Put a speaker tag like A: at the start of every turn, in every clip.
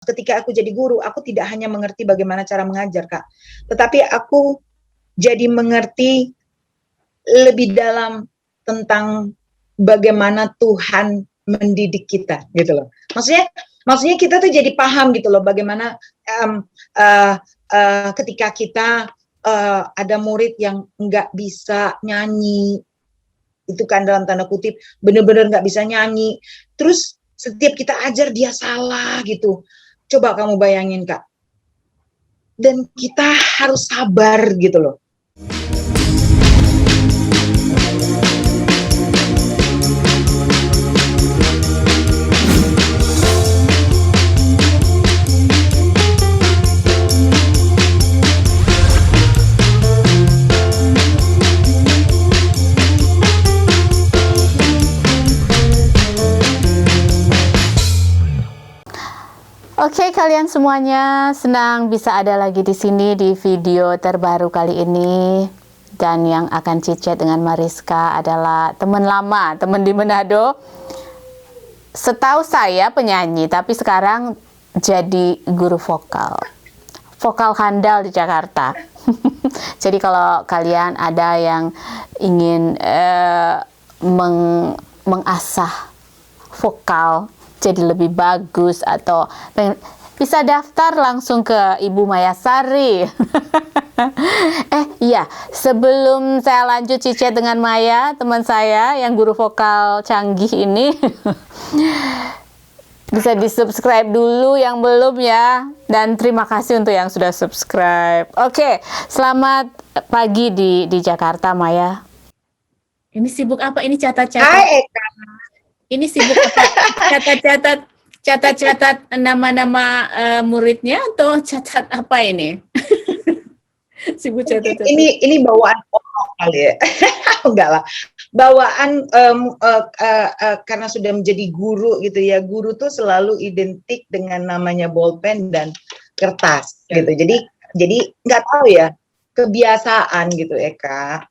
A: ketika aku jadi guru, aku tidak hanya mengerti bagaimana cara mengajar, Kak, tetapi aku jadi mengerti lebih dalam tentang bagaimana Tuhan mendidik kita, gitu loh. Maksudnya kita tuh jadi paham gitu loh, bagaimana ketika kita ada murid yang nggak bisa nyanyi, itu kan dalam tanda kutip, bener-bener nggak bisa nyanyi, terus setiap kita ajar dia salah gitu. Coba kamu bayangin, Kak. Dan kita harus sabar gitu loh.
B: Oke, kalian semuanya, senang bisa ada lagi di sini di video terbaru kali ini. Dan yang akan chit-chat dengan Mariska adalah teman lama, teman di Manado. Setahu saya penyanyi, tapi sekarang jadi guru vokal. Vokal handal di Jakarta. Jadi kalau kalian ada yang ingin mengasah vokal jadi lebih bagus atau bisa daftar langsung ke Ibu Mayasari. Iya, sebelum saya lanjut cicet dengan Maya, teman saya yang guru vokal canggih ini, bisa di-subscribe dulu yang belum ya. Dan terima kasih untuk yang sudah subscribe. Oke, selamat pagi di Jakarta, Maya. Ini sibuk apa? Ini catat-catat.
A: Hai Eka.
B: Ini sibuk apa? Catat-catat nama-nama muridnya atau catat apa ini? Sibuk catat-catat.
A: Ini bawaan pokok kali ya. Enggak lah. Bawaan karena sudah menjadi guru gitu ya. Guru tuh selalu identik dengan namanya bolpen dan kertas gitu. Jadi nggak tahu ya, kebiasaan gitu Eka.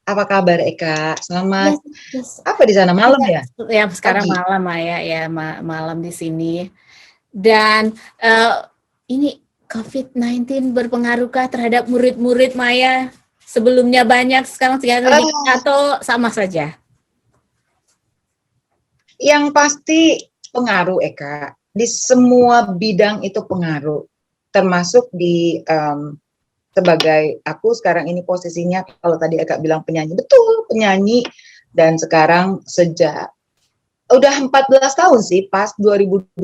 A: Apa kabar Eka? Selamat. Yes. Apa di sana malam ya?
B: Ya sekarang pagi. Malam ya malam di sini. Dan ini COVID-19 berpengaruhkah terhadap murid-murid Maya? Sebelumnya banyak, sekarang sedikit atau sama saja?
A: Yang pasti pengaruh Eka. Di semua bidang itu pengaruh. Termasuk di sebagai aku sekarang ini posisinya, kalau tadi Eka bilang penyanyi, betul penyanyi, dan sekarang sejak udah 14 tahun sih, pas 2021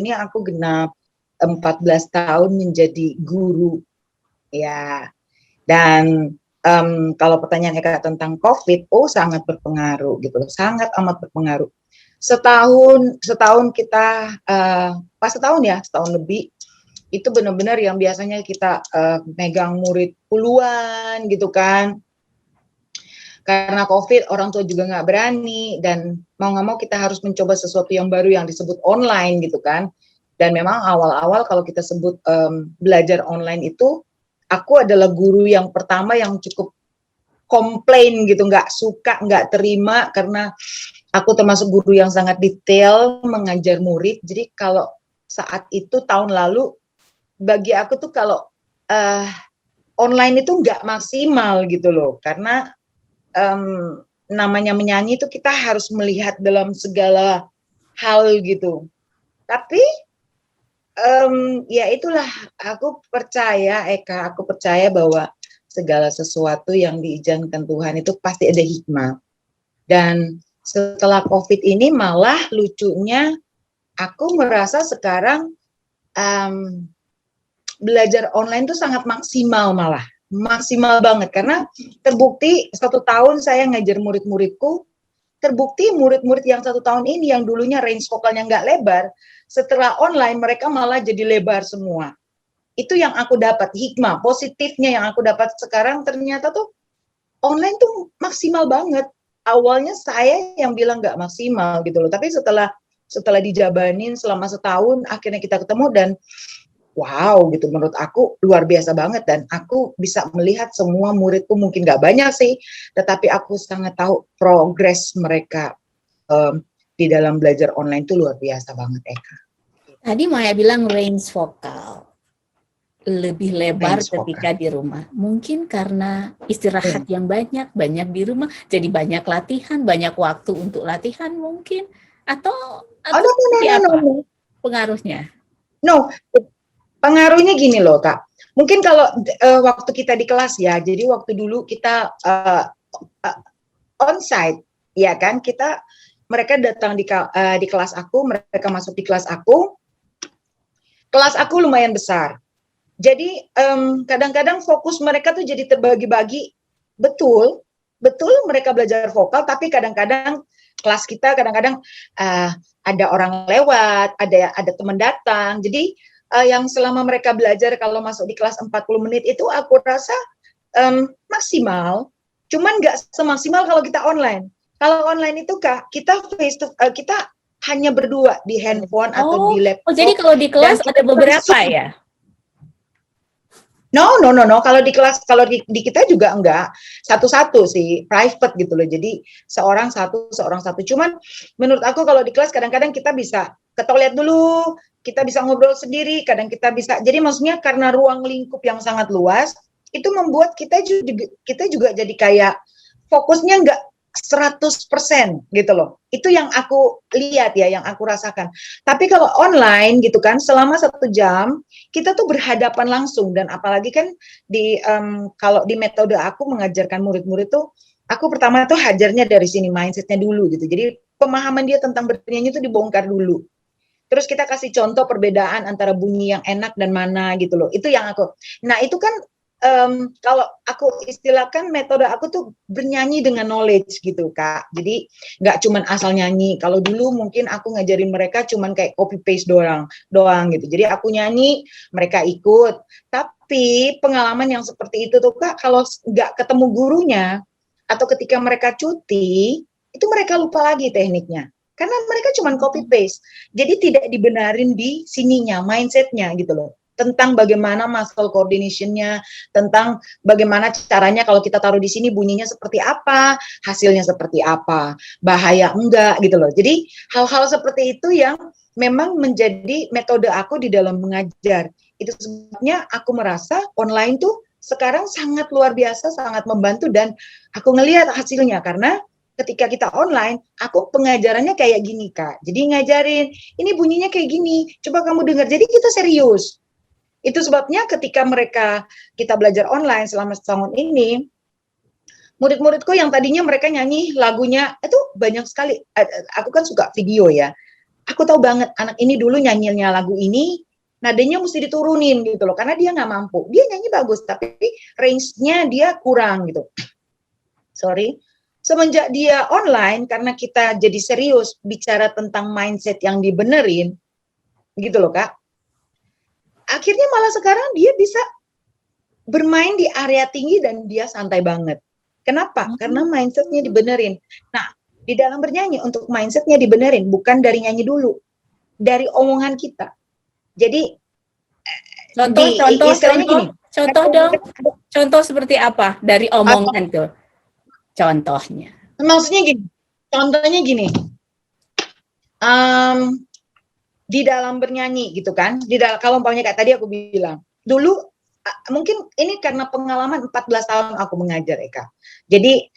A: ini aku genap 14 tahun menjadi guru ya. Dan kalau pertanyaan Eka tentang COVID, sangat berpengaruh gitu loh, sangat amat berpengaruh. Setahun kita pas setahun lebih, itu benar-benar yang biasanya kita megang murid puluhan gitu kan. Karena COVID, orang tua juga nggak berani, dan mau nggak mau kita harus mencoba sesuatu yang baru yang disebut online gitu kan. Dan memang awal-awal kalau kita sebut belajar online itu, aku adalah guru yang pertama yang cukup komplain gitu, nggak suka, nggak terima, karena aku termasuk guru yang sangat detail mengajar murid. Jadi kalau saat itu tahun lalu, bagi aku tuh kalau online itu nggak maksimal gitu loh, karena namanya menyanyi itu kita harus melihat dalam segala hal gitu. Tapi ya itulah, aku percaya Eka, aku percaya bahwa segala sesuatu yang diizinkan Tuhan itu pasti ada hikmah. Dan setelah COVID ini malah lucunya aku merasa sekarang belajar online tuh sangat maksimal, malah maksimal banget, karena terbukti 1 tahun saya ngajar murid-muridku, terbukti murid-murid yang 1 tahun ini yang dulunya range vokalnya nggak lebar, setelah online mereka malah jadi lebar semua. Itu yang aku dapat, hikmah positifnya yang aku dapat sekarang, ternyata tuh online tuh maksimal banget. Awalnya saya yang bilang nggak maksimal gitu loh, tapi setelah dijabanin selama setahun, akhirnya kita ketemu dan wow gitu, menurut aku luar biasa banget. Dan aku bisa melihat semua muridku, mungkin nggak banyak sih, tetapi aku sangat tahu progres mereka di dalam belajar online itu luar biasa banget Eka.
C: Tadi Maya bilang range vokal lebih lebar
A: Range
C: ketika di rumah. Mungkin karena istirahat
A: Iya.
C: yang banyak di rumah, jadi banyak latihan, banyak waktu untuk latihan mungkin. Atau
A: Oh, no, no,
C: seperti
A: no, no,
C: apa
A: no.
C: pengaruhnya?
A: No, pengaruhnya gini loh Kak. Mungkin kalau waktu kita di kelas ya, jadi waktu dulu kita onsite, ya kan, mereka datang di kelas aku, mereka masuk di kelas aku lumayan besar. Jadi kadang-kadang fokus mereka tuh jadi terbagi-bagi. Betul, betul mereka belajar vokal, tapi kadang-kadang kelas kita kadang-kadang ada orang lewat, ada teman datang. Jadi yang selama mereka belajar kalau masuk di kelas 40 menit itu aku rasa maksimal, cuman nggak semaksimal kalau kita online. Kalau online itu Kak, kita hanya berdua di handphone atau di
C: Oh, jadi
A: laptop
C: kalau di
A: dan
C: kelas ada
A: kita
C: beberapa ya?
A: No. Kalau di kelas, kalau di kita juga enggak satu-satu sih, private gitu loh. Jadi seorang satu. Cuman menurut aku kalau di kelas kadang-kadang kita bisa ke toilet dulu, kita bisa ngobrol sendiri, kadang kita bisa. Jadi maksudnya karena ruang lingkup yang sangat luas, itu membuat kita juga jadi kayak fokusnya enggak 100% gitu loh. Itu yang aku lihat ya, yang aku rasakan. Tapi kalau online gitu kan, selama 1 jam kita tuh berhadapan langsung, dan apalagi kan kalau di metode aku mengajarkan murid-murid tuh, aku pertama tuh hajarnya dari sini mindsetnya dulu gitu. Jadi pemahaman dia tentang bernyanyi itu dibongkar dulu. Terus kita kasih contoh perbedaan antara bunyi yang enak dan mana gitu loh. Itu yang aku. Nah itu kan kalau aku istilahkan metode aku tuh bernyanyi dengan knowledge gitu Kak. Jadi nggak cuman asal nyanyi. Kalau dulu mungkin aku ngajarin mereka cuman kayak copy paste doang gitu. Jadi aku nyanyi, mereka ikut. Tapi pengalaman yang seperti itu tuh Kak, kalau nggak ketemu gurunya atau ketika mereka cuti, itu mereka lupa lagi tekniknya. Karena mereka cuman copy paste. Jadi tidak dibenarin di sininya, mindsetnya gitu loh. Tentang bagaimana muscle coordination-nya, tentang bagaimana caranya kalau kita taruh di sini bunyinya seperti apa, hasilnya seperti apa, bahaya enggak gitu loh. Jadi hal-hal seperti itu yang memang menjadi metode aku di dalam mengajar. Itu sebabnya aku merasa online tuh sekarang sangat luar biasa, sangat membantu, dan aku ngelihat hasilnya karena ketika kita online, aku pengajarannya kayak gini Kak. Jadi ngajarin, ini bunyinya kayak gini, coba kamu dengar. Jadi kita serius. Itu sebabnya ketika kita belajar online selama setahun ini, murid-muridku yang tadinya mereka nyanyi lagunya, itu banyak sekali. Aku kan suka video ya. Aku tahu banget anak ini dulu nyanyinya lagu ini, nadanya mesti diturunin gitu loh, karena dia nggak mampu. Dia nyanyi bagus, tapi range-nya dia kurang gitu. Sorry. Semenjak dia online, karena kita jadi serius bicara tentang mindset yang dibenerin, gitu loh Kak. Akhirnya malah sekarang dia bisa bermain di area tinggi dan dia santai banget. Kenapa? Karena mindsetnya dibenerin. Nah, di dalam bernyanyi untuk mindsetnya dibenerin, bukan dari nyanyi dulu, dari omongan kita. Jadi
C: contoh dong. Contoh seperti apa dari omongan tuh? Contohnya.
A: Contohnya gini. Di dalam bernyanyi gitu kan, kalau umpamanya kayak tadi aku bilang, dulu mungkin ini karena pengalaman 14 tahun aku mengajar Eka. Jadi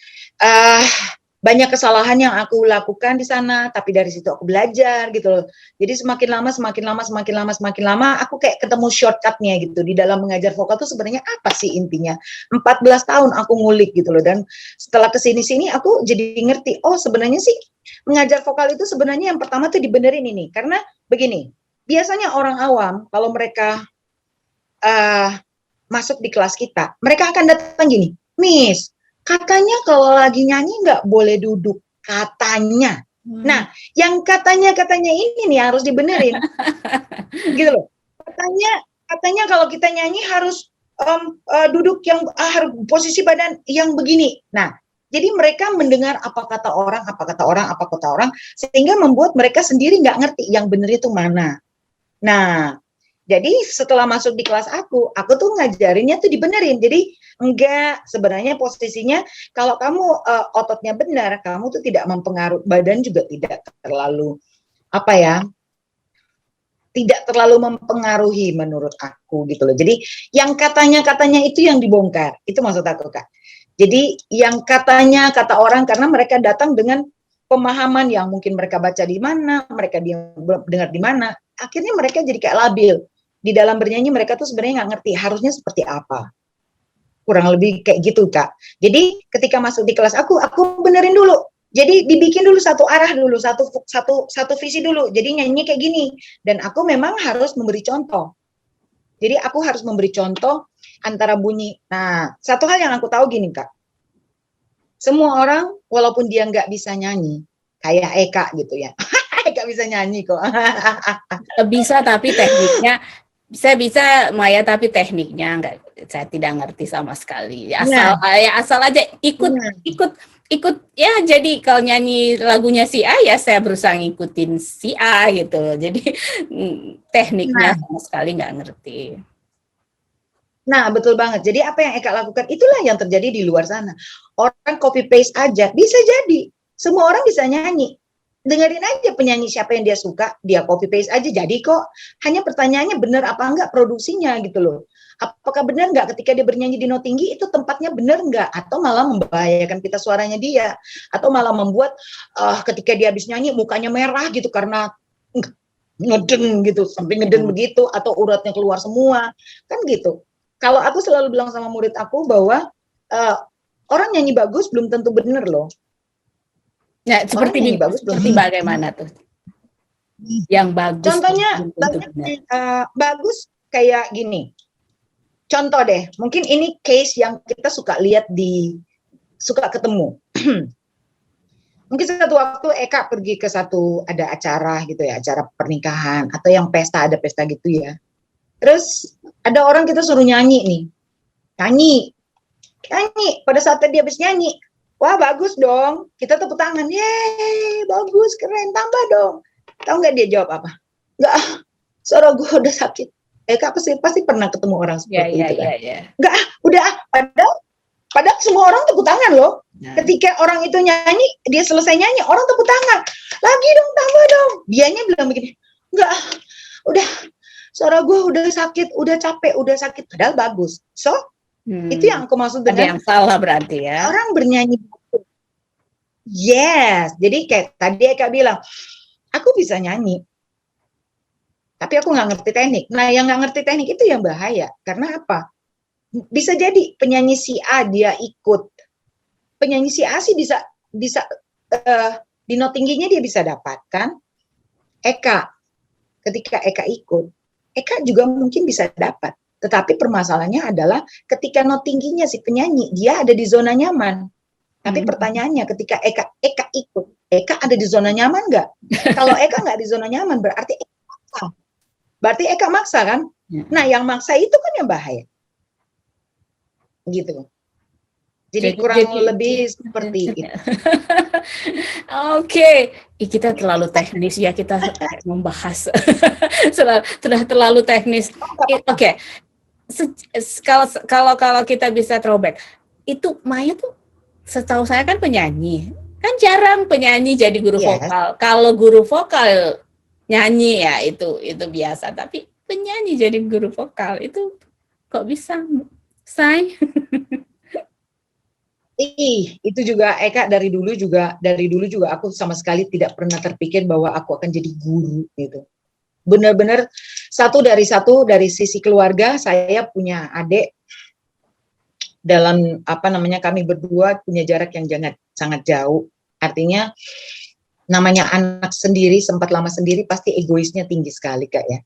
A: banyak kesalahan yang aku lakukan di sana, tapi dari situ aku belajar gitu loh. Jadi semakin lama aku kayak ketemu shortcutnya gitu. Di dalam mengajar vokal tuh sebenarnya apa sih intinya? 14 tahun aku ngulik gitu loh, dan setelah kesini-sini aku jadi ngerti, oh sebenarnya sih mengajar vokal itu sebenarnya yang pertama tuh dibenerin ini. Karena begini, biasanya orang awam kalau mereka masuk di kelas kita, mereka akan datang gini, Miss, katanya kalau lagi nyanyi nggak boleh duduk, katanya. Nah, yang katanya ini nih harus dibenerin, gitu loh. Katanya kalau kita nyanyi harus duduk yang posisi badan yang begini. Nah, jadi mereka mendengar apa kata orang, sehingga membuat mereka sendiri nggak ngerti yang benar itu mana. Nah, jadi setelah masuk di kelas aku tuh ngajarinnya tuh dibenerin. Jadi enggak, sebenarnya posisinya kalau kamu ototnya benar, kamu tuh tidak mempengaruhi, badan juga tidak terlalu tidak terlalu mempengaruhi menurut aku gitu loh. Jadi yang katanya itu yang dibongkar, itu maksud aku Kak. Jadi yang katanya kata orang karena mereka datang dengan pemahaman yang mungkin mereka baca di mana, mereka dengar di mana, akhirnya mereka jadi kayak labil. Di dalam bernyanyi mereka tuh sebenarnya nggak ngerti harusnya seperti apa. Kurang lebih kayak gitu Kak. Jadi ketika masuk di kelas aku benerin dulu. Jadi dibikin dulu satu arah dulu, satu visi dulu. Jadi nyanyi kayak gini. Dan aku memang harus memberi contoh. Jadi aku harus memberi contoh antara bunyi. Nah, satu hal yang aku tahu gini Kak. Semua orang walaupun dia nggak bisa nyanyi, kayak Eka gitu ya. Eka bisa nyanyi kok.
C: Bisa tapi tekniknya saya bisa Maya tapi tekniknya enggak, saya tidak ngerti sama sekali. Asal aja ikut ya, jadi kalau nyanyi lagunya si A ya saya berusaha ngikutin si A gitu. Jadi tekniknya sama sekali nggak ngerti.
A: Nah, betul banget. Jadi apa yang Eka lakukan itulah yang terjadi di luar sana. Orang copy paste aja bisa jadi. Semua orang bisa nyanyi. Dengerin aja penyanyi siapa yang dia suka, dia copy paste aja jadi kok. Hanya pertanyaannya benar apa enggak produksinya gitu loh. Apakah benar enggak ketika dia bernyanyi di not tinggi itu tempatnya benar enggak, atau malah membahayakan pita suaranya dia, atau malah membuat ketika dia habis nyanyi mukanya merah gitu karena ngeden gitu, sampai ngeden begitu, atau uratnya keluar semua. Kan gitu. Kalau aku selalu bilang sama murid aku bahwa orang nyanyi bagus belum tentu benar loh.
C: Nah, seperti bagaimana tuh? Yang bagus.
A: Contohnya bagus kayak gini. Contoh deh, mungkin ini case yang kita suka lihat suka ketemu. Mungkin satu waktu Eka pergi ke ada acara gitu ya, acara pernikahan atau yang ada pesta gitu ya. Terus ada orang kita suruh nyanyi nih. Nyanyi. Pada saat dia habis nyanyi, wah bagus dong, kita tepuk tangan, yeay bagus, keren, tambah dong. Tahu nggak dia jawab apa? Nggak, suara gue udah sakit. Kak pasti pernah ketemu orang seperti itu kan? Nggak, udah, padahal semua orang tepuk tangan loh. Ketika orang itu nyanyi, dia selesai nyanyi, orang tepuk tangan. Lagi dong, tambah dong. Dianya bilang begini, nggak, udah, suara gue udah sakit, udah capek, udah sakit, padahal bagus. So, itu yang aku maksud dengan
C: ada yang salah berarti ya.
A: Orang bernyanyi. Yes, jadi kayak tadi Eka bilang, aku bisa nyanyi, tapi aku nggak ngerti teknik. Nah, yang nggak ngerti teknik itu yang bahaya. Karena apa? Bisa jadi penyanyi si A dia ikut, penyanyi si A sih bisa di not tingginya dia bisa dapatkan. Eka, ketika Eka ikut, Eka juga mungkin bisa dapat. Tetapi permasalahannya adalah ketika not tingginya si penyanyi, dia ada di zona nyaman. Tapi pertanyaannya ketika Eka ikut, Eka ada di zona nyaman nggak? Kalau Eka nggak di zona nyaman, berarti Eka maksa. Berarti Eka maksa kan? Nah, yang maksa itu kan yang bahaya. Gitu. Jadi kurang lebih seperti itu.
C: Oke, kita terlalu teknis ya, kita membahas sudah terlalu teknis. Oke. Kalau kita bisa throwback, itu Maya tuh setahu saya kan penyanyi, kan jarang penyanyi jadi guru vokal. Kalau guru vokal nyanyi ya itu biasa, tapi penyanyi jadi guru vokal itu kok bisa, Say?
A: Itu juga Eka dari dulu juga aku sama sekali tidak pernah terpikir bahwa aku akan jadi guru gitu. Benar-benar dari sisi keluarga, saya punya adik, dalam kami berdua punya jarak yang sangat jauh. Artinya namanya anak sendiri, sempat lama sendiri, pasti egoisnya tinggi sekali Kak ya.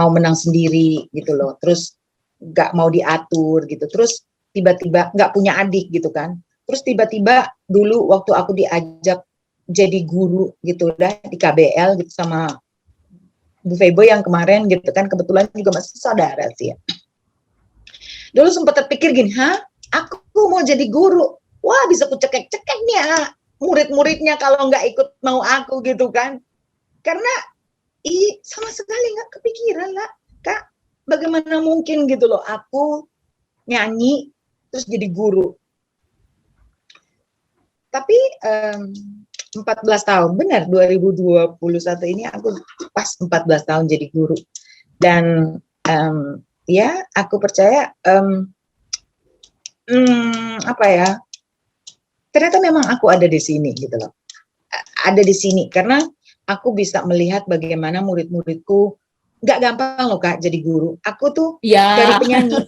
A: Mau menang sendiri gitu loh, terus nggak mau diatur gitu, terus tiba-tiba nggak punya adik gitu kan. Terus tiba-tiba dulu waktu aku diajak jadi guru gitu dah di KBL gitu sama Bu Febo yang kemarin gitu kan, kebetulan juga masih saudara sih ya. Dulu sempat terpikir gini, aku mau jadi guru, wah bisa ku cekek-cekek nih murid-muridnya kalau nggak ikut mau aku gitu kan. Karena sama sekali nggak kepikiran lah Kak, bagaimana mungkin gitu loh aku nyanyi terus jadi guru. Tapi 14 tahun, benar 2021 ini aku pas 14 tahun jadi guru. Dan ya aku percaya apa ya, ternyata memang aku ada di sini gitu loh. Ada di sini karena aku bisa melihat bagaimana murid-muridku, nggak gampang loh Kak jadi guru. Aku tuh dari
C: Ya,
A: penyanyi.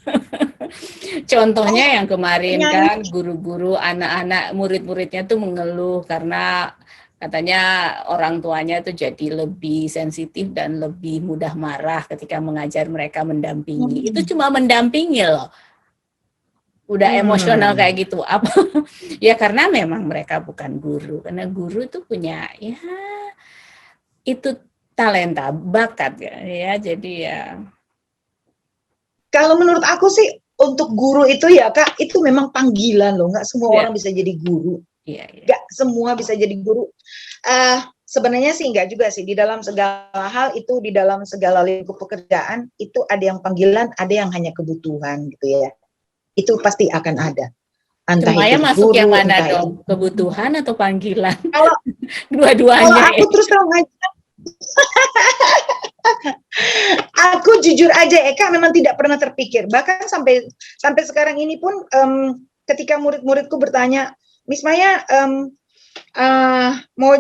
C: contohnya yang kemarin
A: Penyanyi.
C: kan guru-guru anak-anak murid-muridnya tuh mengeluh karena katanya orang tuanya tuh jadi lebih sensitif dan lebih mudah marah ketika mengajar mereka mendampingi. Itu cuma mendampingi loh. Udah emosional kayak gitu. Apa? Ya karena memang mereka bukan guru. Karena guru itu punya ya itu talenta, bakat ya. Jadi ya
A: Kalau menurut aku sih untuk guru itu ya Kak, itu memang panggilan loh. Nggak semua
C: ya,
A: orang bisa jadi guru.
C: iya, iya.
A: Nggak semua bisa jadi guru. Sebenarnya sih enggak juga sih. Di dalam segala hal itu, di dalam segala lingkup pekerjaan itu ada yang panggilan, ada yang hanya kebutuhan gitu ya. Itu pasti akan ada. Entah
C: Maya
A: itu
C: masuk yang
A: guru,
C: mana
A: entah itu.
C: dong? Kebutuhan atau panggilan?
A: Kalau
C: Dua-duanya
A: aku
C: ya.
A: terus terang aja, aku jujur aja Eka memang tidak pernah terpikir. Bahkan sampai sekarang ini pun ketika murid-muridku bertanya, Miss Maya mau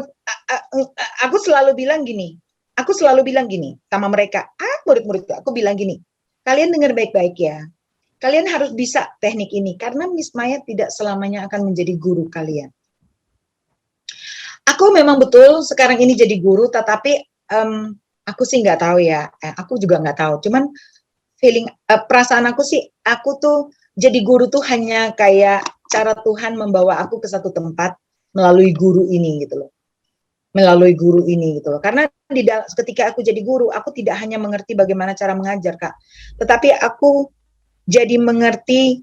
A: aku selalu bilang gini. Aku selalu bilang gini sama mereka, murid-muridku, aku bilang gini, kalian dengar baik-baik ya. Kalian harus bisa teknik ini karena Miss Maya tidak selamanya akan menjadi guru kalian. Aku memang betul sekarang ini jadi guru, tetapi aku sih nggak tahu ya. Aku juga nggak tahu. Cuman feeling perasaan aku sih, aku tuh jadi guru tuh hanya kayak cara Tuhan membawa aku ke satu tempat melalui guru ini gitu loh. Melalui guru ini gitu loh. Karena ketika aku jadi guru, aku tidak hanya mengerti bagaimana cara mengajar, Kak. Tetapi aku jadi mengerti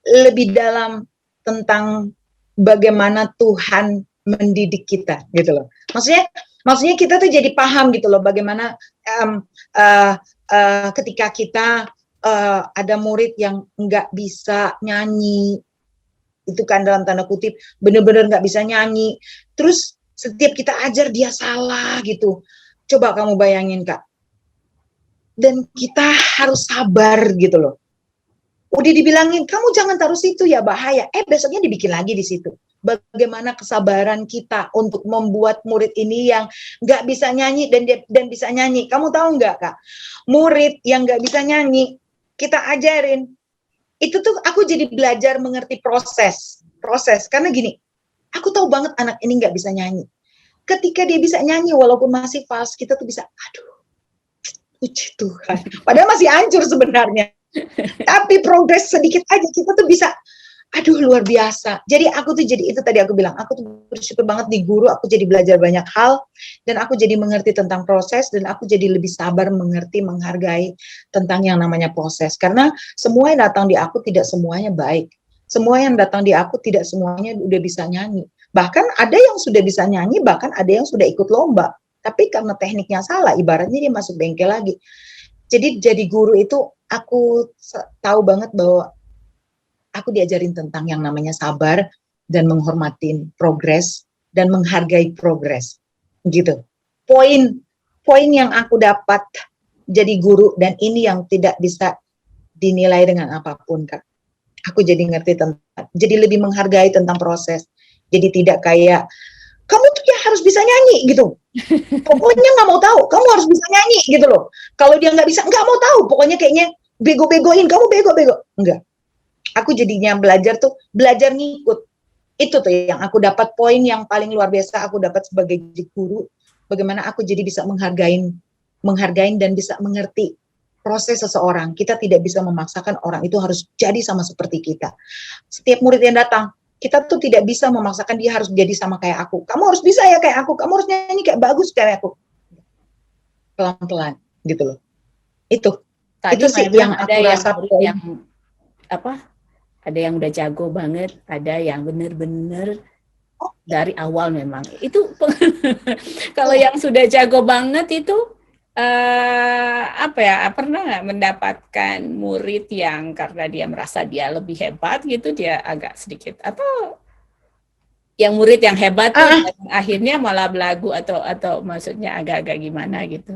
A: lebih dalam tentang bagaimana Tuhan mendidik kita gitu loh. Maksudnya kita tuh jadi paham gitu loh bagaimana ketika kita ada murid yang nggak bisa nyanyi, itu kan dalam tanda kutip bener-bener nggak bisa nyanyi, terus setiap kita ajar dia salah gitu. Coba kamu bayangin Kak, dan kita harus sabar gitu loh. Udah dibilangin, kamu jangan taruh situ ya bahaya. Besoknya dibikin lagi di situ. Bagaimana kesabaran kita untuk membuat murid ini yang nggak bisa nyanyi dan bisa nyanyi. Kamu tahu nggak Kak, murid yang nggak bisa nyanyi, kita ajarin. Itu tuh aku jadi belajar mengerti proses. Karena gini, aku tahu banget anak ini nggak bisa nyanyi. Ketika dia bisa nyanyi, walaupun masih fals, kita tuh bisa, aduh, puji Tuhan. Padahal masih hancur sebenarnya. Tapi progres sedikit aja kita tuh bisa, aduh luar biasa. Jadi aku tuh jadi itu tadi aku bilang, aku tuh bersyukur banget di guru, aku jadi belajar banyak hal dan aku jadi mengerti tentang proses dan aku jadi lebih sabar mengerti, menghargai tentang yang namanya proses. Karena semua yang datang di aku tidak semuanya baik. Semua yang datang di aku tidak semuanya udah bisa nyanyi. Bahkan ada yang sudah bisa nyanyi, bahkan ada yang sudah ikut lomba. Tapi karena tekniknya salah, ibaratnya dia masuk bengkel lagi. Jadi jadi guru itu aku tahu banget bahwa aku diajarin tentang yang namanya sabar dan menghormati progres dan menghargai progres. Gitu. Poin yang aku dapat jadi guru dan ini yang tidak bisa dinilai dengan apapun Kak. Aku jadi ngerti tentang, jadi lebih menghargai tentang proses. Jadi tidak kayak kamu tuh ya harus bisa nyanyi gitu. Pokoknya nggak mau tahu, kamu harus bisa nyanyi gitu loh. Kalau dia nggak bisa, nggak mau tahu. Pokoknya kayaknya bego-begoin, kamu bego-bego. Enggak. Aku jadinya belajar ngikut. Itu tuh yang aku dapat, poin yang paling luar biasa aku dapat sebagai guru. Bagaimana aku jadi bisa menghargai dan bisa mengerti proses seseorang. Kita tidak bisa memaksakan orang itu harus jadi sama seperti kita. Setiap murid yang datang, kita tuh tidak bisa memaksakan dia harus jadi sama kayak aku. Kamu harus bisa ya kayak aku. Kamu harus nyanyi kayak bagus kayak aku. Pelan-pelan gitu loh. Itu sih yang aku rasa
C: yang apa? Ada yang udah jago banget, ada yang bener-bener dari awal memang. Itu kalau yang sudah jago banget itu apa ya? Pernah nggak mendapatkan murid yang karena dia merasa dia lebih hebat gitu, dia agak sedikit atau yang murid yang hebat tuh
A: Ah,
C: dan akhirnya malah belagu atau maksudnya agak-agak gimana gitu.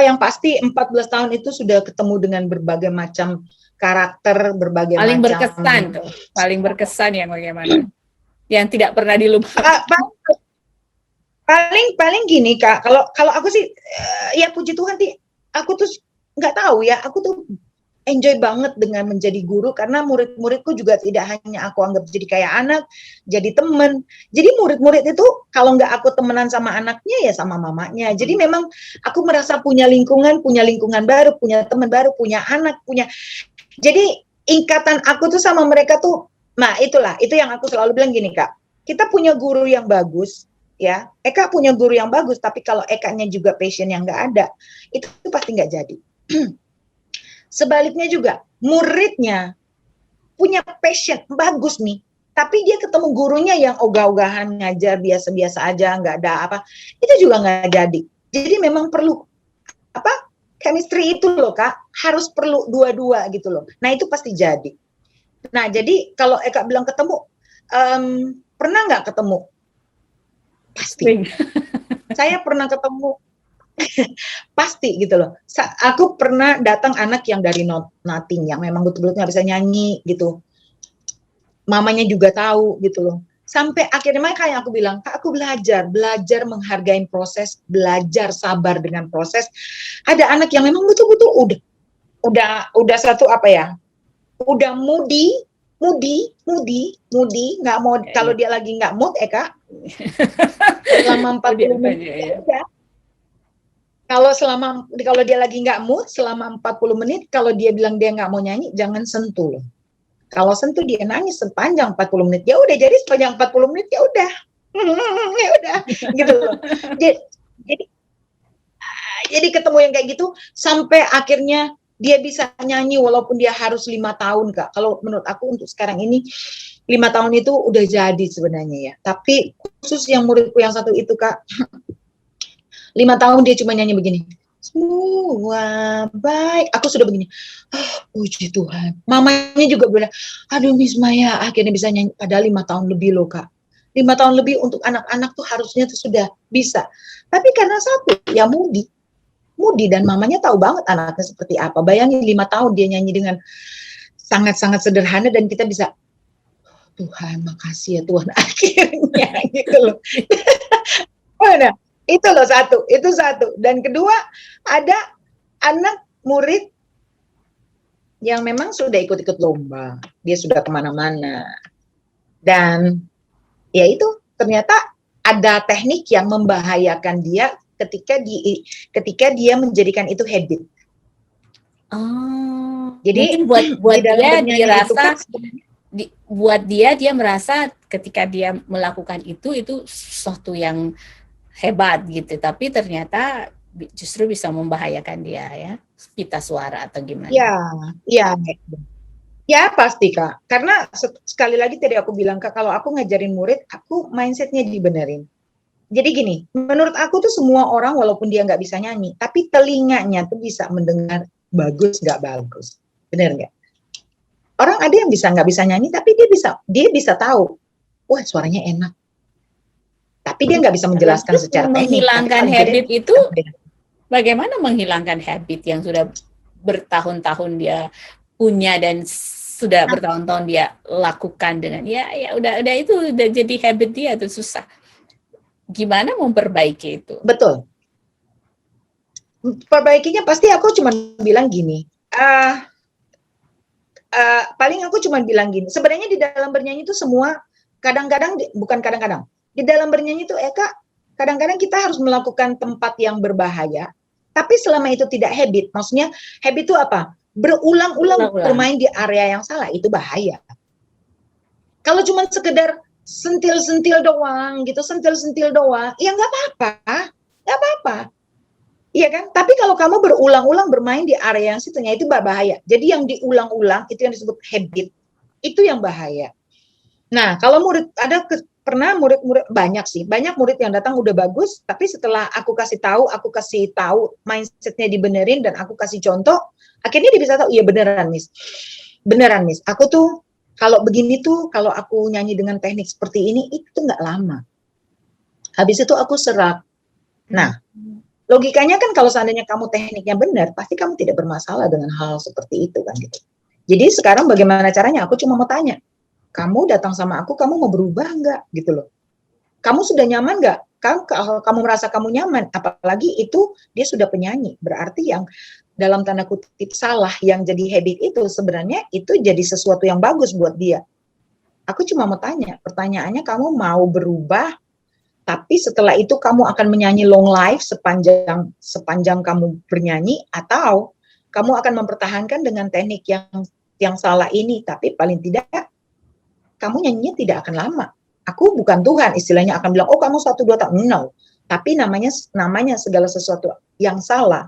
A: yang pasti 14 tahun itu sudah ketemu dengan berbagai macam karakter, berbagai
C: Paling
A: macam.
C: berkesan tuh, paling berkesan yang bagaimana? Yang tidak pernah dilupakan.
A: Ah, paling gini Kak, kalau kalau aku sih ya puji Tuhan sih, aku tuh nggak tahu ya, aku tuh enjoy banget dengan menjadi guru karena murid-muridku juga tidak hanya aku anggap jadi kayak anak, jadi temen. Jadi murid-murid itu kalau nggak aku temenan sama anaknya ya sama mamanya. Jadi memang aku merasa punya lingkungan baru, punya teman baru, punya anak, punya. Jadi ikatan aku tuh sama mereka tuh, nah itulah, itu yang aku selalu bilang gini Kak. Kita punya guru yang bagus, ya. Eka punya guru yang bagus, tapi kalau Ekanya juga passion yang nggak ada, itu pasti nggak jadi. Sebaliknya juga, muridnya punya passion bagus nih, tapi dia ketemu gurunya yang ogah-ogahan ngajar biasa-biasa aja, nggak ada apa, itu juga nggak jadi. Jadi memang perlu apa? Chemistry itu loh Kak, harus perlu dua-dua gitu loh. Nah itu pasti jadi. Nah jadi kalau Eka bilang ketemu, pernah nggak ketemu? Pasti. Saya pernah ketemu pasti gitu loh. Aku pernah datang anak yang dari nothing, yang memang betul-betul nggak bisa nyanyi gitu. Mamanya juga tahu gitu loh. Sampai akhirnya makanya kayak aku bilang, Kak, aku belajar menghargai proses, belajar sabar dengan proses. Ada anak yang memang betul-betul udah satu apa ya? Udah moody, nggak mau kalau dia lagi nggak mood, Kak. Selama 40 menit ya udah. Kalau dia lagi nggak mood selama 40 menit, kalau dia bilang dia nggak mau nyanyi, jangan sentuh loh. Kalau sentuh dia nangis sepanjang 40 menit, ya udah, jadi sepanjang 40 menit ya udah. Ya udah gitu loh. Jadi ketemu yang kayak gitu sampai akhirnya dia bisa nyanyi walaupun dia harus 5 tahun Kak. Kalau menurut aku untuk sekarang ini 5 tahun itu udah jadi sebenarnya ya. Tapi khusus yang muridku yang satu itu Kak, 5 tahun dia cuma nyanyi begini. Semua baik. Aku sudah begini. Puji Tuhan. Mamanya juga bilang, aduh Miss Maya akhirnya bisa nyanyi. Padahal 5 tahun lebih loh Kak. 5 tahun lebih untuk anak-anak tuh harusnya tuh sudah bisa. Tapi karena satu, ya Mudi dan mamanya tahu banget anaknya seperti apa. Bayangin 5 tahun dia nyanyi dengan sangat-sangat sederhana dan kita bisa, Tuhan makasih ya Tuhan akhirnya gitu loh. Nah, itu loh itu satu. Dan kedua, ada anak murid yang memang sudah ikut-ikut lomba, dia sudah kemana-mana. Dan ya itu ternyata ada teknik yang membahayakan dia ketika dia menjadikan itu habit.
C: Oh,
A: Jadi
C: mungkin buat
A: di dalam
C: dia
A: bernyanyi itu
C: dirasa
A: kan,
C: buat dia merasa ketika dia melakukan itu sesuatu yang hebat gitu, tapi ternyata justru bisa membahayakan dia ya, pita suara atau gimana?
A: ya pasti Kak. Karena sekali lagi tadi aku bilang Kak, kalau aku ngajarin murid, aku mindsetnya dibenerin. Jadi gini, menurut aku tuh semua orang walaupun dia nggak bisa nyanyi, tapi telinganya tuh bisa mendengar bagus nggak bagus, bener nggak? Orang ada yang nggak bisa nyanyi, tapi dia bisa tahu, wah suaranya enak. Tapi dia nggak bisa menjelaskan secara teknik.
C: Menghilangkan habit itu, bagaimana menghilangkan habit yang sudah bertahun-tahun dia punya dan sudah bertahun-tahun dia lakukan dengan ya udah itu udah jadi habit dia tuh susah. Gimana memperbaiki itu?
A: Betul. Perbaikinya pasti aku cuma bilang gini. Paling aku cuma bilang gini. Sebenarnya di dalam bernyanyi itu semua bukan kadang-kadang. Di dalam bernyanyi itu Eka, kadang-kadang kita harus melakukan tempat yang berbahaya. Tapi selama itu tidak habit, maksudnya habit itu apa? Berulang-ulang bermain di area yang salah, itu bahaya. Kalau cuma sekedar sentil-sentil doang gitu, ya nggak apa-apa. Iya kan? Tapi kalau kamu berulang-ulang bermain di area yang situnya, itu bahaya. Jadi yang diulang-ulang, itu yang disebut habit. Itu yang bahaya. Nah, kalau pernah murid-murid banyak murid yang datang udah bagus, tapi setelah aku kasih tahu mindsetnya dibenerin dan aku kasih contoh, akhirnya dia bisa tahu, iya beneran Miss, aku tuh kalau begini tuh, kalau aku nyanyi dengan teknik seperti ini, itu nggak lama. Habis itu aku serak. Nah, logikanya kan kalau seandainya kamu tekniknya benar, pasti kamu tidak bermasalah dengan hal seperti itu kan gitu. Jadi sekarang bagaimana caranya? Aku cuma mau tanya, kamu datang sama aku, kamu mau berubah nggak gitu loh? Kamu sudah nyaman nggak? Kamu merasa kamu nyaman, apalagi itu dia sudah penyanyi, berarti yang dalam tanda kutip salah yang jadi habit itu sebenarnya itu jadi sesuatu yang bagus buat dia. Aku cuma mau tanya, pertanyaannya kamu mau berubah, tapi setelah itu kamu akan menyanyi long life sepanjang kamu bernyanyi, atau kamu akan mempertahankan dengan teknik yang salah ini, tapi paling tidak kamu nyanyinya tidak akan lama. Aku bukan Tuhan, istilahnya akan bilang, oh kamu 1-2 tahun, no. Tapi namanya segala sesuatu yang salah,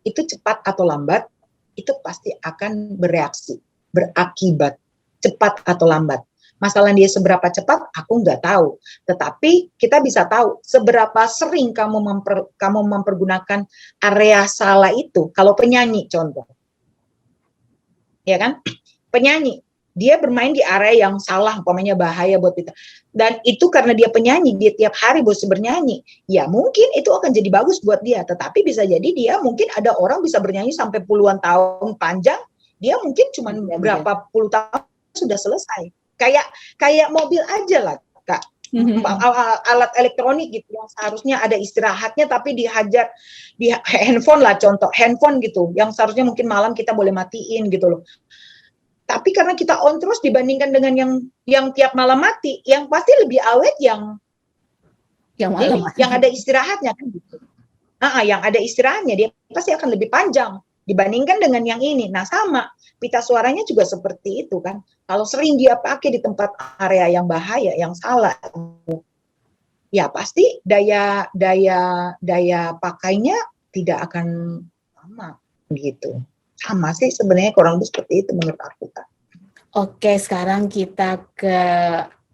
A: itu cepat atau lambat, itu pasti akan bereaksi, berakibat, cepat atau lambat. Masalah dia seberapa cepat, aku nggak tahu. Tetapi kita bisa tahu seberapa sering kamu mempergunakan area salah itu. Kalau penyanyi contoh, ya kan? Penyanyi, dia bermain di area yang salah, umpamanya bahaya buat kita. Dan itu karena dia penyanyi, dia tiap hari bosan bernyanyi. Ya mungkin itu akan jadi bagus buat dia. Tetapi bisa jadi dia mungkin ada orang bisa bernyanyi sampai puluhan tahun panjang, dia mungkin cuma berapa puluh tahun sudah selesai. Kayak mobil aja lah, Kak. Alat elektronik gitu yang seharusnya ada istirahatnya tapi dihajar di handphone lah, contoh handphone gitu yang seharusnya mungkin malam kita boleh matiin gitu loh. Tapi karena kita on terus dibandingkan dengan yang tiap malam mati, yang pasti lebih awet yang malam yang ada istirahatnya kan gitu. Yang ada istirahatnya dia pasti akan lebih panjang dibandingkan dengan yang ini. Nah sama, pita suaranya juga seperti itu kan. Kalau sering dia pakai di tempat area yang bahaya, yang salah, ya pasti daya pakainya tidak akan lama gitu. Sama sih sebenarnya kurang lebih seperti itu menurut aku kan.
C: Oke, sekarang kita ke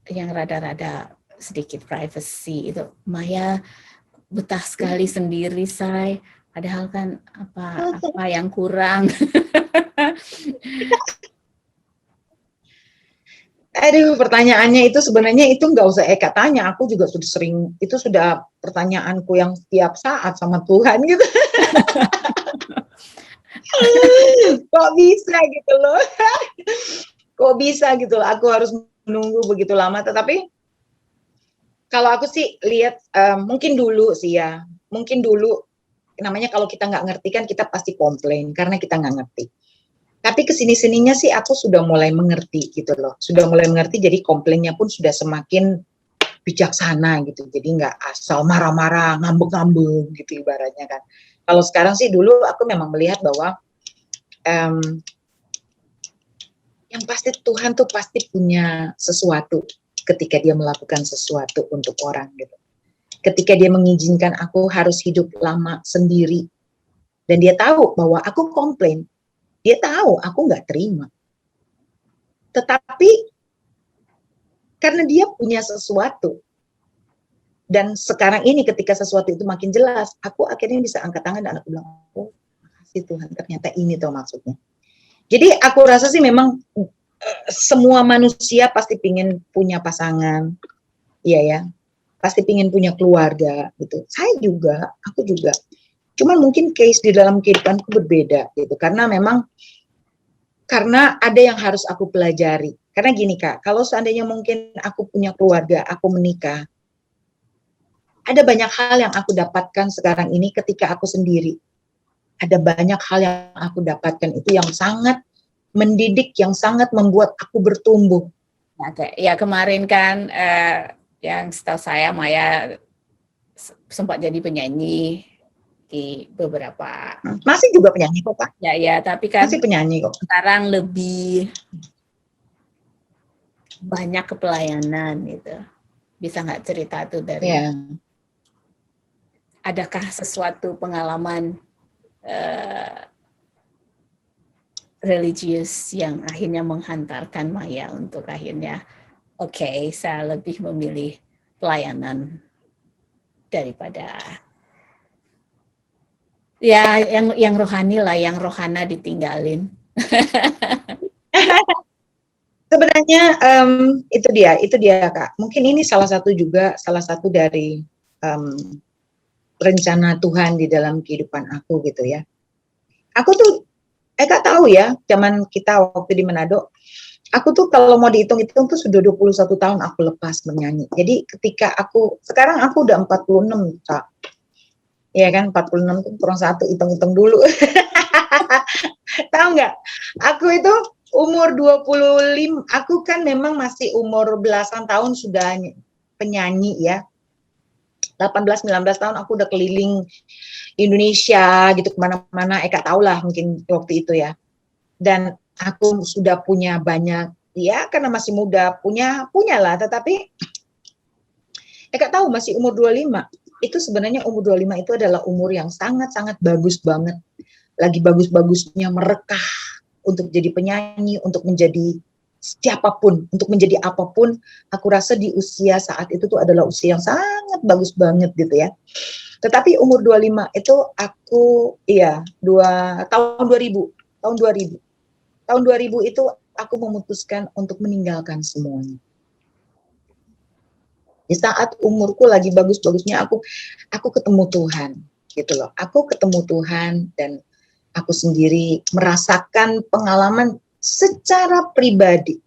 C: yang rada-rada sedikit privacy itu. Maya betah sekali sendiri, Say. Padahal kan apa yang kurang.
A: Aduh, pertanyaannya itu sebenarnya itu nggak usah Eka tanya. Aku juga sudah sering, itu sudah pertanyaanku yang setiap saat sama Tuhan gitu. Kok bisa gitu loh. Kok bisa gitu loh, aku harus menunggu begitu lama. Tetapi kalau aku sih lihat mungkin dulu sih ya, mungkin dulu namanya kalau kita nggak ngerti kan kita pasti komplain karena kita nggak ngerti. Tapi kesini-sininya sih aku sudah mulai mengerti gitu loh, sudah mulai mengerti, jadi komplainnya pun sudah semakin bijaksana gitu, jadi nggak asal marah-marah, ngambek-ngambek gitu ibaratnya kan. Kalau sekarang sih dulu aku memang melihat bahwa yang pasti Tuhan tuh pasti punya sesuatu ketika dia melakukan sesuatu untuk orang gitu. Ketika dia mengizinkan aku harus hidup lama sendiri, dan dia tahu bahwa aku komplain, dia tahu aku nggak terima. Tetapi karena dia punya sesuatu, dan sekarang ini ketika sesuatu itu makin jelas, aku akhirnya bisa angkat tangan dan aku bilang, oh makasih Tuhan, ternyata ini tuh maksudnya. Jadi aku rasa sih memang semua manusia pasti pingin punya pasangan, iya ya, pasti pingin punya keluarga gitu. Saya juga, aku juga. Cuman mungkin case di dalam kehidupanku berbeda gitu, karena ada yang harus aku pelajari. Karena gini Kak, kalau seandainya mungkin aku punya keluarga, aku menikah, ada banyak hal yang aku dapatkan sekarang ini ketika aku sendiri. Ada banyak hal yang aku dapatkan itu yang sangat mendidik, yang sangat membuat aku bertumbuh.
C: Oke, ya kemarin kan yang setahu saya Maya sempat jadi penyanyi di beberapa.
A: Masih juga penyanyi kok Pak.
C: Ya, tapi kan
A: masih penyanyi kok.
C: Sekarang lebih banyak kepelayanan gitu. Bisa nggak cerita tuh dari?
A: Ya.
C: Adakah sesuatu pengalaman religius yang akhirnya menghantarkan Maya untuk akhirnya saya lebih memilih pelayanan daripada ya yang rohani lah, yang rohana ditinggalin.
A: Sebenarnya itu dia Kak. Mungkin ini salah satu dari em, rencana Tuhan di dalam kehidupan aku gitu ya. Aku tuh Kak tahu ya, zaman kita waktu di Manado, aku tuh kalau mau dihitung-hitung tuh sudah 21 tahun aku lepas bernyanyi. Jadi ketika sekarang aku udah 46 Kak. Ya kan 46 tuh kurang satu, hitung-hitung dulu. Tahu nggak? Aku itu umur 25, aku kan memang masih umur belasan tahun sudah penyanyi ya. 18-19 tahun aku udah keliling Indonesia gitu kemana-mana. Eka tahu lah mungkin waktu itu ya. Dan aku sudah punya banyak, ya karena masih muda, punya lah. Tetapi Eka tahu masih umur 25. Itu sebenarnya umur 25 itu adalah umur yang sangat-sangat bagus banget. Lagi bagus-bagusnya merekah untuk jadi penyanyi, untuk menjadi siapapun, untuk menjadi apapun. Aku rasa di usia saat itu tuh adalah usia yang sangat bagus banget gitu ya. Tetapi umur 25 itu aku tahun 2000, tahun 2000. Tahun 2000 itu aku memutuskan untuk meninggalkan semuanya. Di saat umurku lagi bagus-bagusnya aku ketemu Tuhan gitu loh. Aku ketemu Tuhan dan aku sendiri merasakan pengalaman secara pribadi.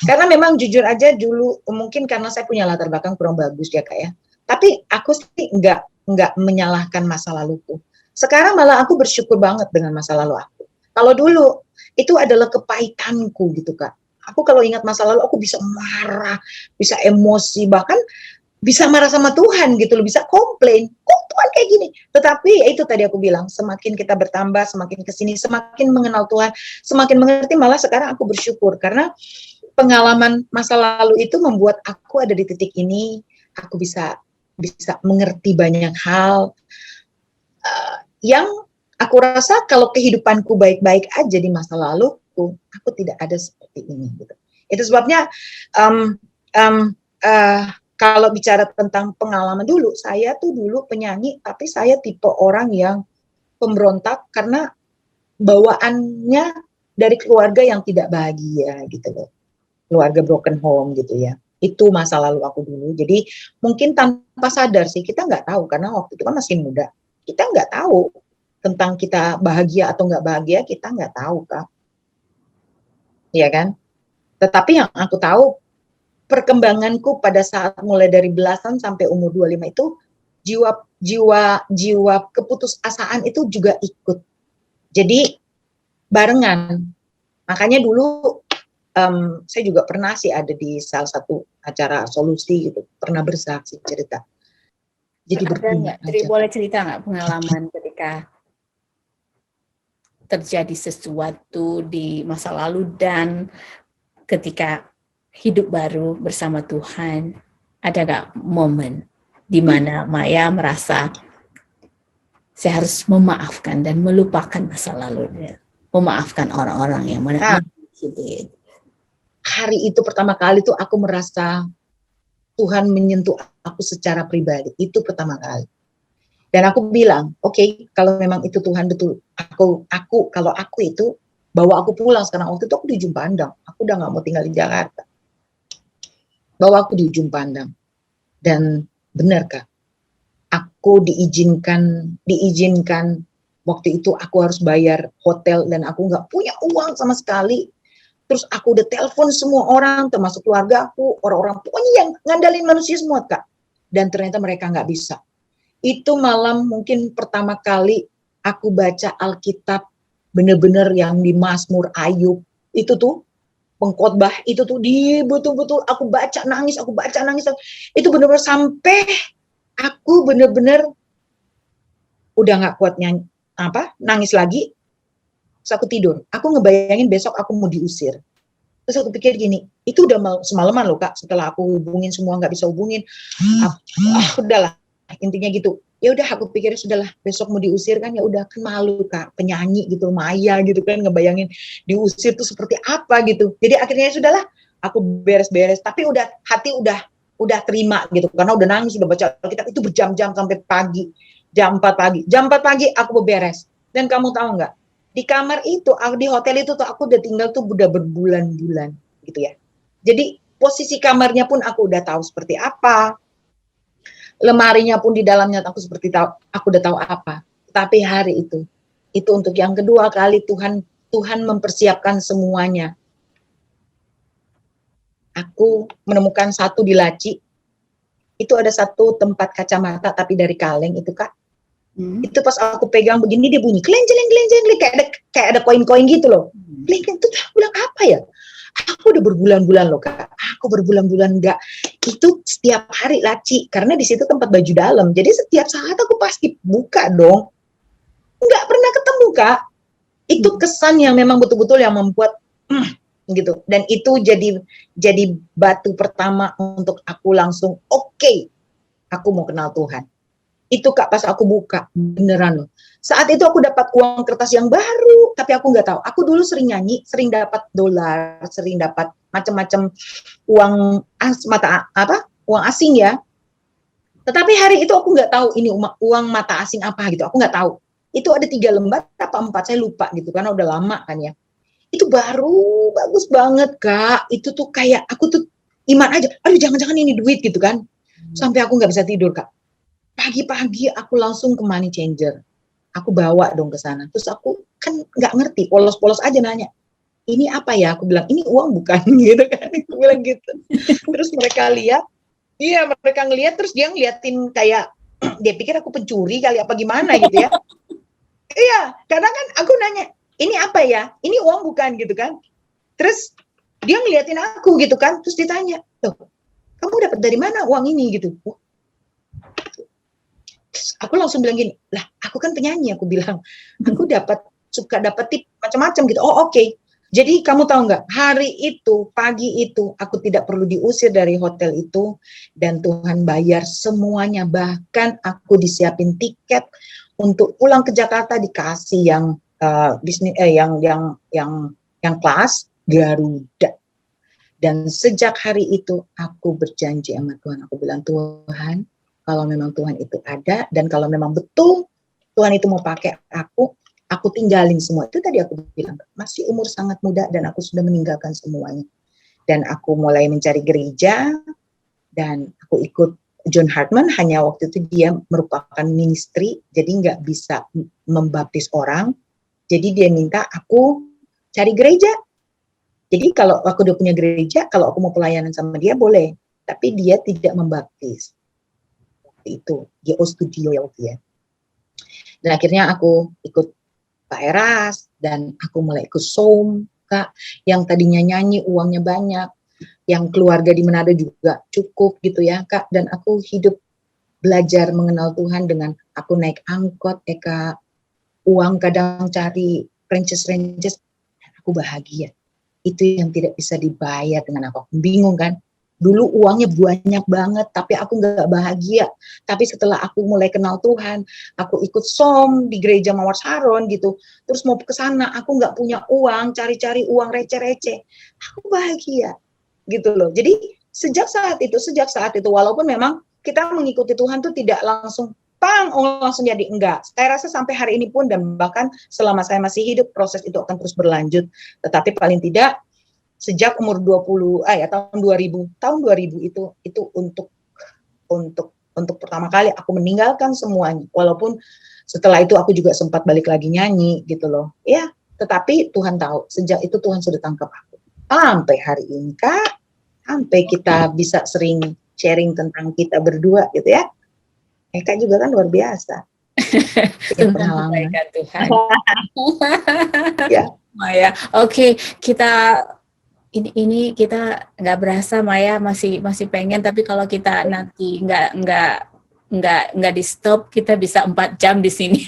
A: Karena memang jujur aja dulu mungkin karena saya punya latar belakang kurang bagus ya Kak ya. Tapi aku sih enggak menyalahkan masa laluku. Sekarang malah aku bersyukur banget dengan masa lalu aku. Kalau dulu itu adalah kepahitanku gitu Kak. Aku kalau ingat masa lalu aku bisa marah, bisa emosi, bahkan bisa marah sama Tuhan gitu loh, bisa komplain, kok Tuhan kayak gini. Tetapi ya itu tadi aku bilang, semakin kita bertambah, semakin kesini, semakin mengenal Tuhan, semakin mengerti, malah sekarang aku bersyukur karena pengalaman masa lalu itu membuat aku ada di titik ini, aku bisa mengerti banyak hal yang aku rasa kalau kehidupanku baik-baik aja di masa lalu, aku tidak ada seperti ini. Gitu. Itu sebabnya kalau bicara tentang pengalaman dulu, saya tuh dulu penyanyi, tapi saya tipe orang yang pemberontak karena bawaannya dari keluarga yang tidak bahagia gitu loh. Keluarga broken home gitu ya. Itu masa lalu aku dulu. Jadi mungkin tanpa sadar sih, kita nggak tahu karena waktu itu kan masih muda. Kita nggak tahu tentang kita bahagia atau nggak bahagia, kita nggak tahu Kak. Iya kan? Tetapi yang aku tahu, perkembanganku pada saat mulai dari belasan sampai umur 25 itu, jiwa keputusasaan itu juga ikut. Jadi barengan. Makanya dulu saya juga pernah sih ada di salah satu acara solusi gitu, pernah bersaksi cerita. Jadi
C: boleh cerita nggak pengalaman ketika terjadi sesuatu di masa lalu dan ketika hidup baru bersama Tuhan, ada nggak momen di mana Maya merasa saya harus memaafkan dan melupakan masa lalunya, memaafkan orang-orang yang menyakiti.
A: Hari itu pertama kali tuh aku merasa Tuhan menyentuh aku secara pribadi, itu pertama kali. Dan aku bilang, oke, kalau memang itu Tuhan betul, kalau aku itu bawa aku pulang sekarang. Waktu itu aku di ujung pandang, aku udah nggak mau tinggal di Jakarta. Bawa aku di ujung pandang, dan benar Kak, aku diizinkan waktu itu aku harus bayar hotel dan aku nggak punya uang sama sekali. Terus aku udah telepon semua orang, termasuk keluarga aku, orang-orang pokoknya yang ngandalin manusia semua Kak. Dan ternyata mereka nggak bisa. Itu malam mungkin pertama kali aku baca Alkitab bener-bener yang di Mazmur Ayub. Itu tuh pengkhotbah itu tuh di betul-betul aku baca nangis. Itu bener-bener sampai aku bener-bener udah nggak kuat nangis lagi. Terus aku tidur, aku ngebayangin besok aku mau diusir. Terus aku pikir gini, itu udah semalaman loh Kak, setelah aku hubungin semua nggak bisa hubungin, udahlah, intinya gitu. Ya udah aku pikir sudahlah, besok mau diusir kan ya udah, kan malu Kak, penyanyi gitu, Maya gitu kan, ngebayangin diusir tuh seperti apa gitu. Jadi akhirnya sudahlah, aku beres-beres, tapi hati udah terima gitu, karena udah nangis, udah baca Alkitab itu berjam-jam sampai pagi, jam 4 pagi aku beres. Dan kamu tahu nggak? Di kamar itu, di hotel itu tuh aku udah tinggal tuh udah berbulan-bulan gitu ya. Jadi posisi kamarnya pun aku udah tahu seperti apa, lemarinya pun di dalamnya aku seperti tahu, aku udah tahu apa. Tapi hari itu untuk yang kedua kali Tuhan mempersiapkan semuanya. Aku menemukan satu di laci, itu ada satu tempat kacamata tapi dari kaleng itu Kak. Itu pas aku pegang begini dia bunyi kleng jeleng kayak ada koin-koin gitu loh. Kleng itu aku bilang apa ya? Aku udah berbulan-bulan loh Kak. Aku berbulan-bulan enggak. Itu setiap hari laci karena di situ tempat baju dalam. Jadi setiap saat aku pasti buka dong. Enggak pernah ketemu Kak. Itu kesan yang memang betul-betul yang membuat gitu. Dan itu jadi batu pertama untuk aku langsung oke, aku mau kenal Tuhan. Itu Kak pas aku buka beneran loh. Saat itu aku dapat uang kertas yang baru, tapi aku nggak tahu. Aku dulu sering nyanyi, sering dapat dolar, sering dapat macam-macam uang uang asing ya. Tetapi hari itu aku nggak tahu ini uang mata asing apa gitu. Aku nggak tahu. Itu ada 3 lembar apa 4 saya lupa gitu karena udah lama kan ya. Itu baru bagus banget Kak. Itu tuh kayak aku tuh iman aja. Aduh jangan-jangan ini duit gitu kan. Sampai aku nggak bisa tidur Kak. Pagi-pagi aku langsung ke money changer. Aku bawa dong ke sana. Terus aku kan nggak ngerti, polos-polos aja nanya. Ini apa ya? Aku bilang, ini uang bukan gitu kan. Aku bilang gitu. Terus mereka lihat, iya mereka ngeliat, terus dia ngeliatin kayak, dia pikir aku pencuri kali apa gimana gitu ya. Iya, karena kan aku nanya, ini apa ya? Ini uang bukan gitu kan. Terus dia ngeliatin aku gitu kan, terus ditanya, loh, kamu dapat dari mana uang ini gitu. Aku langsung bilang gini, lah aku kan penyanyi, aku bilang, aku suka dapat tip macam-macam gitu. Oh oke. Jadi kamu tahu nggak, hari itu, pagi itu, aku tidak perlu diusir dari hotel itu, dan Tuhan bayar semuanya. Bahkan aku disiapin tiket untuk pulang ke Jakarta, dikasih yang yang kelas Garuda. Dan sejak hari itu aku berjanji sama Tuhan, aku bilang, Tuhan, kalau memang Tuhan itu ada dan kalau memang betul Tuhan itu mau pakai aku tinggalin semua. Itu tadi aku bilang, masih umur sangat muda dan aku sudah meninggalkan semuanya. Dan aku mulai mencari gereja dan aku ikut John Hartman, hanya waktu itu dia merupakan ministry, jadi nggak bisa membaptis orang. Jadi dia minta aku cari gereja. Jadi kalau aku udah punya gereja, kalau aku mau pelayanan sama dia boleh, tapi dia tidak membaptis. Itu GO Studio ya waktu ya. Dan akhirnya aku ikut Pak Eras dan aku mulai ikut SOM Kak, yang tadinya nyanyi uangnya banyak, yang keluarga di Manado juga cukup gitu ya Kak, dan aku hidup belajar mengenal Tuhan dengan aku naik angkot Kak, uang kadang cari rences, aku bahagia. Itu yang tidak bisa dibayar dengan apa. Bingung kan? Dulu uangnya banyak banget, tapi aku nggak bahagia. Tapi setelah aku mulai kenal Tuhan, aku ikut SOM di gereja Mawar Saron gitu. Terus mau ke sana, aku nggak punya uang, cari-cari uang receh-receh. Aku bahagia gitu loh. Jadi sejak saat itu, walaupun memang kita mengikuti Tuhan tuh tidak langsung langsung jadi enggak. Saya rasa sampai hari ini pun dan bahkan selama saya masih hidup, proses itu akan terus berlanjut. Tetapi paling tidak sejak umur 20 tahun 2000 itu untuk pertama kali aku meninggalkan semuanya, walaupun setelah itu aku juga sempat balik lagi nyanyi gitu loh ya, tetapi Tuhan tahu sejak itu Tuhan sudah tangkap aku sampai hari ini Kak, sampai kita bisa sering sharing tentang kita berdua gitu ya. Kak juga kan luar biasa
C: tentang kebaikan Tuhan.
A: Ya.
C: Maya, oke, kita ini kita nggak berasa Maya masih pengen, tapi kalau kita nanti nggak di stop, kita bisa 4 jam di sini.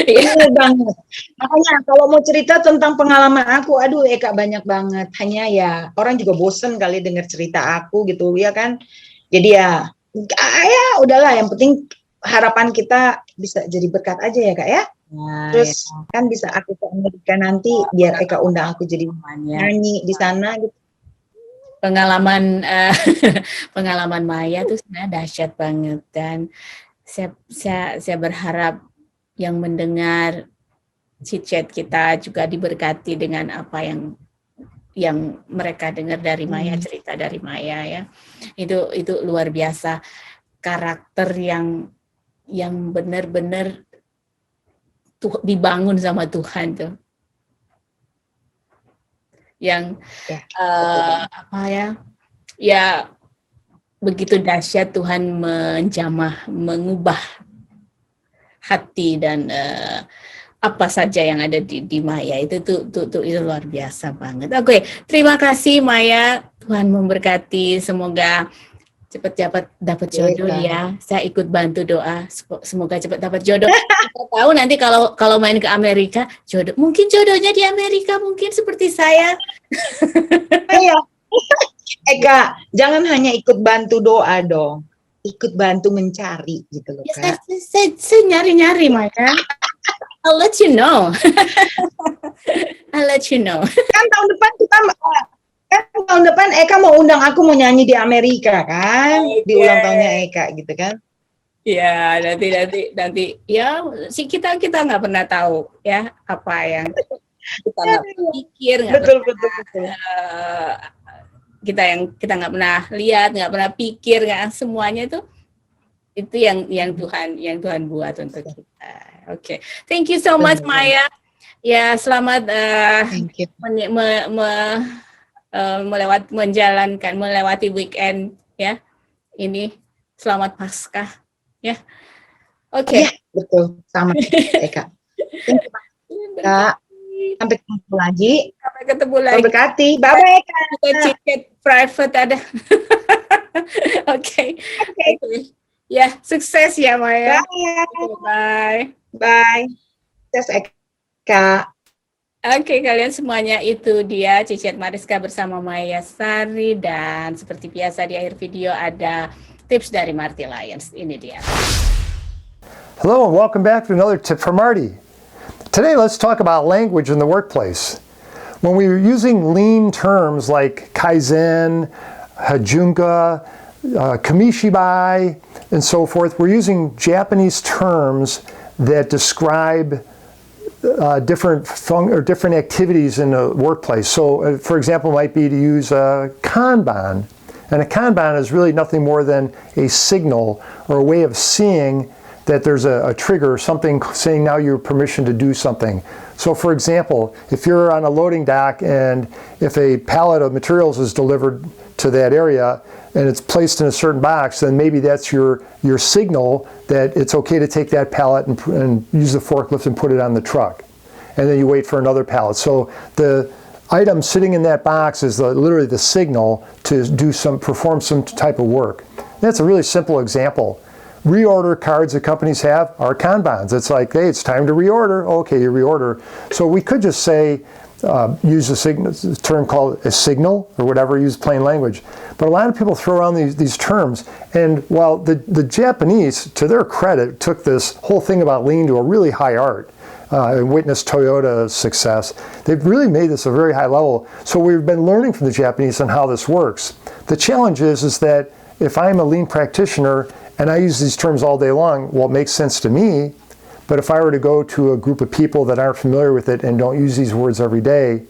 A: Iya banget. Makanya kalau mau cerita tentang pengalaman aku, aduh Eka banyak banget. Hanya ya orang juga bosen kali dengar cerita aku gitu ya kan. Jadi ya udahlah, yang penting harapan kita bisa jadi berkat aja ya Kak ya. Nah, terus ya. Kan bisa aku ke Amerika nanti biar Eka undang aku jadi nyanyi di sana gitu.
C: Pengalaman pengalaman Maya tuh sebenarnya dahsyat banget, dan saya berharap yang mendengar chit-chat kita juga diberkati dengan apa yang yang mereka dengar dari Maya, cerita dari Maya ya. Itu luar biasa, karakter yang benar-benar dibangun sama Tuhan tuh. Yang apa ya? Ya begitu dahsyat Tuhan menjamah, mengubah hati dan apa saja yang ada di Maya itu luar biasa banget. Oke, terima kasih Maya. Tuhan memberkati. Semoga cepat dapat jodoh ya. Saya ikut bantu doa. Semoga cepat dapat jodoh. Kita tahu nanti kalau main ke Amerika, mungkin jodohnya di Amerika, mungkin seperti saya.
A: Iya. Eka, jangan hanya ikut bantu doa dong, ikut bantu mencari gitu loh, Kak.
C: Saya nyari-nyari, Maya. I'll let you know. I'll let you know.
A: Kan tahun depan Eka mau undang aku mau nyanyi di Amerika kan, di ulang tahunnya Eka gitu kan.
C: Ya, nanti ya sih kita nggak pernah tahu ya apa yang kita nggak pikir,
A: betul.
C: Kita nggak pernah lihat, nggak pernah pikir, nggak, semuanya itu yang Tuhan buat untuk kita. Oke. Thank you so much Maya. Ya, selamat melewati weekend ya. Ini selamat Paskah ya. Oke.
A: Ya, betul. Sama Eka. Kak. Sampai ketemu lagi. Berkati. Bye-bye, Eka.
C: Tiket private ada. Oke. Ya, sukses ya, Maya.
A: Bye. Bye. Sukses, Eka.
C: Oke, kalian semuanya, itu dia Cicet Mariska bersama Maya Sari. Dan seperti biasa di akhir video ada tips dari Marty Lyons. Ini dia.
D: Hello and welcome back to another tip from Marty. Today, let's talk about language in the workplace. When we were using lean terms like Kaizen, Hajunka, Kamishibai, and so forth, we're using Japanese terms that describe different activities in the workplace. So, for example, might be to use a Kanban. And a Kanban is really nothing more than a signal or a way of seeing that there's a trigger, something saying now you have permission to do something. So for example, if you're on a loading dock and if a pallet of materials is delivered to that area and it's placed in a certain box, then maybe that's your signal that it's okay to take that pallet and use the forklift and put it on the truck. And then you wait for another pallet. So the item sitting in that box is literally the signal to perform some type of work. That's a really simple example. Reorder cards that companies have are Kanbans. It's like, hey, it's time to reorder. Okay, you reorder. So we could just say, use a term called a signal or whatever, use plain language. But a lot of people throw around these terms. And while the Japanese, to their credit, took this whole thing about lean to a really high art, and witnessed Toyota's success, they've really made this a very high level. So we've been learning from the Japanese on how this works. The challenge is that if I'm a lean practitioner and I use these terms all day long, well, it makes sense to me, but if I were to go to a group of people that aren't familiar with it and don't use these words every day,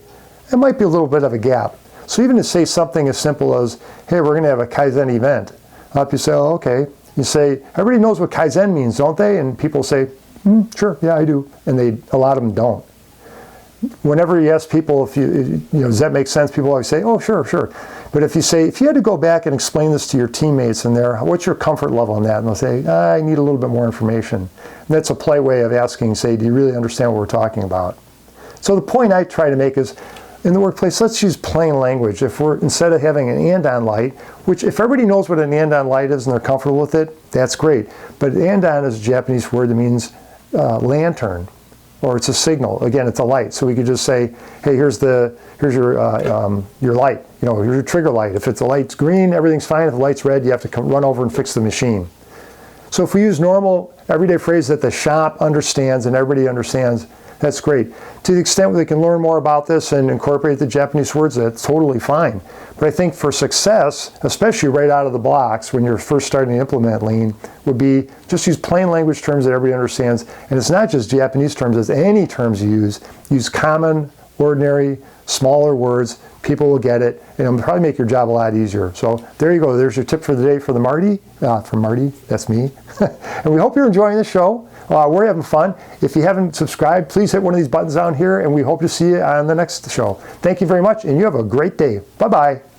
D: it might be a little bit of a gap. So even to say something as simple as, hey, we're going to have a Kaizen event, you say, oh, okay. You say, everybody knows what Kaizen means, don't they? And people say, sure, yeah, I do. And a lot of them don't. Whenever you ask people does that make sense? People always say, oh, sure. But if you had to go back and explain this to your teammates in there, what's your comfort level on that? And they'll say, I need a little bit more information. And that's a polite way of asking, say, do you really understand what we're talking about? So the point I try to make is, in the workplace, let's use plain language. If instead of having an andon light, which if everybody knows what an andon light is and they're comfortable with it, that's great. But andon is a Japanese word that means lantern, or it's a signal. Again, it's a light. So we could just say, hey, here's your light. Here's your trigger light. If the light's green, everything's fine. If the light's red, you have to run over and fix the machine. So if we use normal, everyday phrase that the shop understands and everybody understands, that's great. To the extent we can learn more about this and incorporate the Japanese words, that's totally fine. But I think for success, especially right out of the blocks when you're first starting to implement lean, would be just use plain language terms that everybody understands. And it's not just Japanese terms, it's any terms you use. Use common ordinary, smaller words. People will get it, and it'll probably make your job a lot easier. So there you go. There's your tip for the day for the Marty. From Marty, that's me. And we hope you're enjoying the show. We're having fun. If you haven't subscribed, please hit one of these buttons down here, and we hope to see you on the next show. Thank you very much, and you have a great day. Bye-bye.